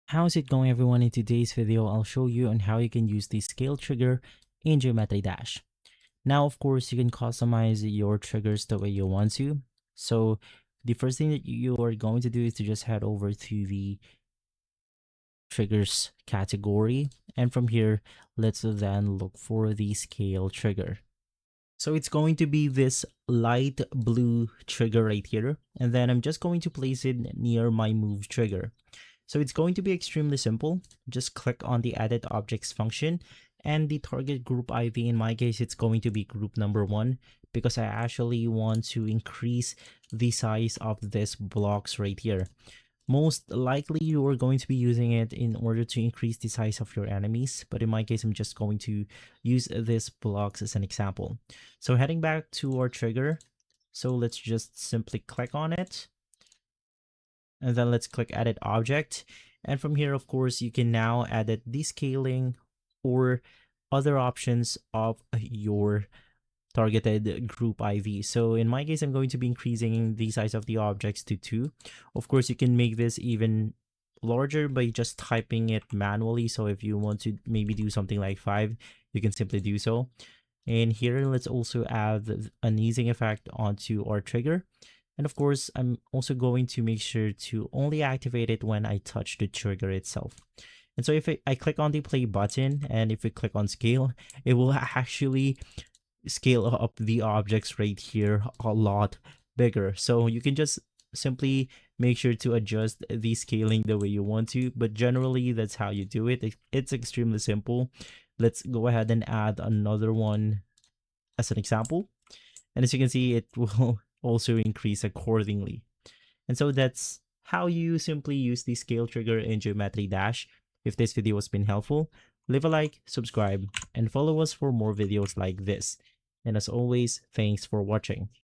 How's it going, everyone? In today's video, I'll show you on how you can use the scale trigger in Geometry Dash. Now, of course, you can customize your triggers the way you want to. So the first thing that you are going to do is to just head over to the triggers category. And from here, let's then look for the scale trigger. So it's going to be this light blue trigger right here. And then I'm just going to place it near my move trigger. So it's going to be extremely simple. Just click on the edit objects function and the target group IV. In my case, it's going to be group number 1 because I actually want to increase the size of this blocks right here. Most likely you are going to be using it in order to increase the size of your enemies, but in my case, I'm just going to use this blocks as an example. So heading back to our trigger, so let's just simply click on it. And then let's click edit object. And from here, of course, you can now edit descaling or other options of your targeted group IV. So in my case, I'm going to be increasing the size of the objects to 2. Of course, you can make this even larger by just typing it manually. So if you want to maybe do something like 5, you can simply do so. And here, let's also add an easing effect onto our trigger. And of course, I'm also going to make sure to only activate it when I touch the trigger itself. And so if I click on the play button and if we click on scale, it will actually scale up the objects right here a lot bigger. So you can just simply make sure to adjust the scaling the way you want to, but generally that's how you do it. It's extremely simple. Let's go ahead and add another one as an example. And as you can see, it will also increase accordingly. And so that's how you simply use the scale trigger in Geometry Dash. If this video has been helpful, leave a like, subscribe, and follow us for more videos like this. And as always, thanks for watching.